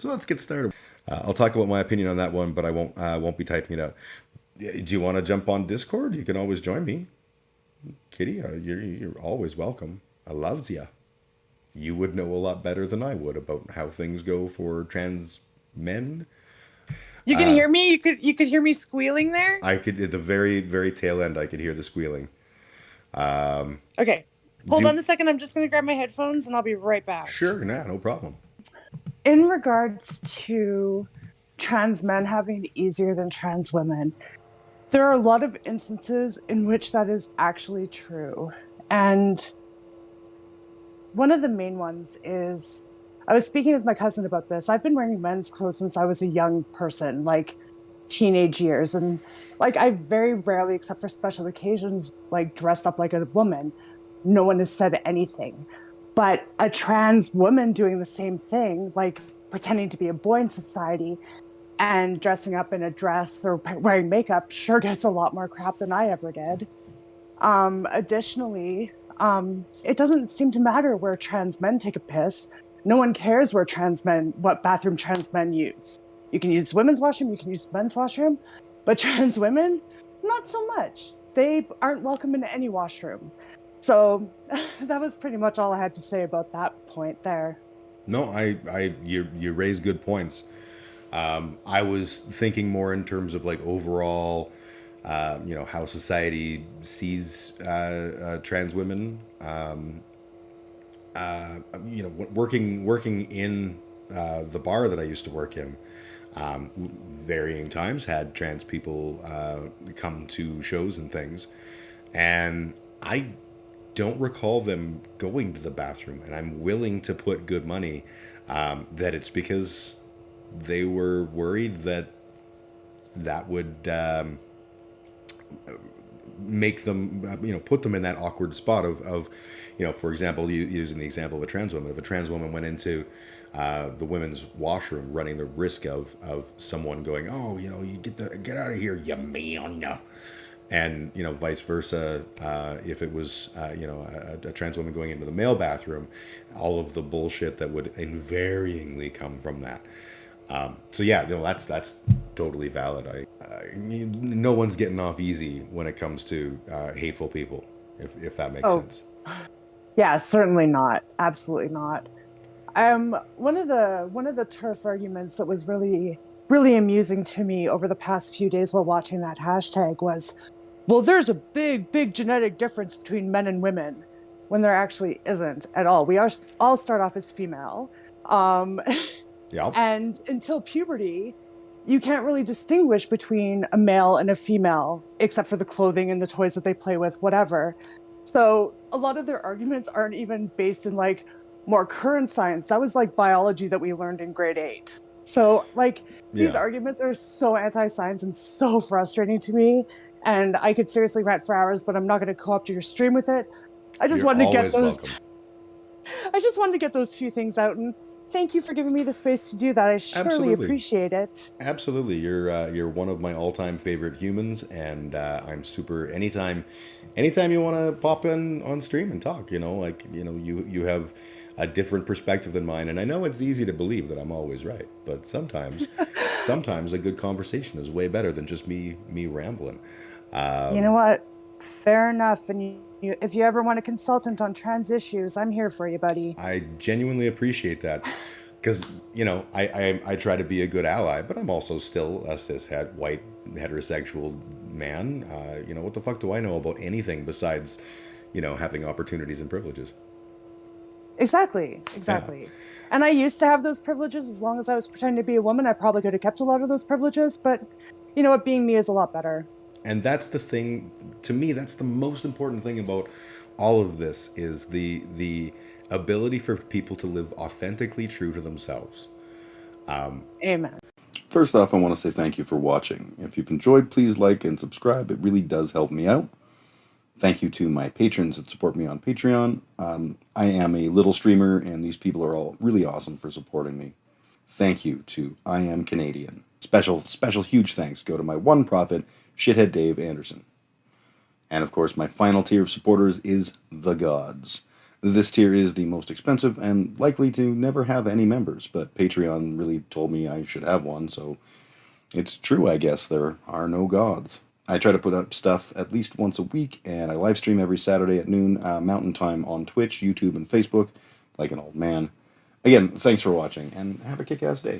So let's get started. I'll talk about my opinion on that one, but I won't be typing it out. Do you want to jump on Discord? You can always join me, Kitty. You're always welcome. I loves ya. You would know a lot better than I would about how things go for trans men. You can hear me? You could hear me squealing there? I could at the very tail end. I could hear the squealing. Okay. Hold Do on a second. I'm just going to grab my headphones and I'll be right back. Sure, nah, no problem. In regards to trans men having it easier than trans women, there are a lot of instances in which that is actually true. And one of the main ones is I was speaking with my cousin about this. I've been wearing men's clothes since I was a young person, like teenage years. And like I very rarely, except for special occasions, like dressed up like a woman. No one has said anything. But a trans woman doing the same thing, like pretending to be a boy in society and dressing up in a dress or wearing makeup, sure gets a lot more crap than I ever did. Additionally, it doesn't seem to matter where trans men take a piss. No one cares what bathroom trans men use. You can use women's washroom, you can use men's washroom, but trans women, not so much. They aren't welcome in any washroom. So that was pretty much all I had to say about that point there. No, you raise good points. I was thinking more in terms of like overall, how society sees trans women. Working in the bar that I used to work in, varying times had trans people come to shows and things, and I don't recall them going to the bathroom, and I'm willing to put good money that it's because they were worried that that would make them, put them in that awkward spot of for example, using the example of a trans woman. If a trans woman went into the women's washroom, running the risk of someone going, oh, you get out of here, you man. And vice versa, if it was a trans woman going into the male bathroom, all of the bullshit that would invariably come from that. So yeah, that's totally valid. No one's getting off easy when it comes to hateful people, if that makes Oh, sense. yeah, certainly not. Absolutely not. One of the turf arguments that was really amusing to me over the past few days while watching that hashtag was, well, there's a big genetic difference between men and women, when there actually isn't at all. We all start off as female, um, Yeah, and until puberty, you can't really distinguish between a male and a female, except for the clothing and the toys that they play with, whatever. So a lot of their arguments aren't even based in like more current science. That was like biology that we learned in grade 8. So like these yeah. arguments are so anti-science and so frustrating to me. And I could seriously rant for hours, but I'm not going to co-opt your stream with it. I just You're wanted to get always those. welcome. I just wanted to get those few things out, and thank you for giving me the space to do that. I surely Absolutely. appreciate it. Absolutely, you're one of my all-time favorite humans, and I'm super. Anytime you want to pop in on stream and talk, you have a different perspective than mine, and I know it's easy to believe that I'm always right, but sometimes a good conversation is way better than just me rambling. You know what? Fair enough. And if you ever want a consultant on trans issues, I'm here for you, buddy. I genuinely appreciate that because I try to be a good ally, but I'm also still a cishet white heterosexual man. What the fuck do I know about anything besides having opportunities and privileges? Exactly. Yeah, Exactly. And I used to have those privileges as long as I was pretending to be a woman. I probably could have kept a lot of those privileges, but you know what? Being me is a lot better. and that's the thing. To me, that's the most important thing about all of this is the ability for people to live authentically true to themselves. Amen. First off, I want to say thank you for watching. If you've enjoyed, please like and subscribe. It really does help me out. Thank you to my patrons that support me on Patreon. I am a little streamer, and these people are all really awesome for supporting me. Thank you to I Am Canadian. Special huge thanks go to my one prophet, Shithead Dave Anderson. And of course, my final tier of supporters is the gods. This tier is the most expensive and likely to never have any members, but Patreon really told me I should have one, so it's true, I guess. There are no gods. I try to put up stuff at least once a week, and I live stream every Saturday at noon Mountain Time on Twitch, YouTube, and Facebook, like an old man. Again, thanks for watching, and have a kick-ass day.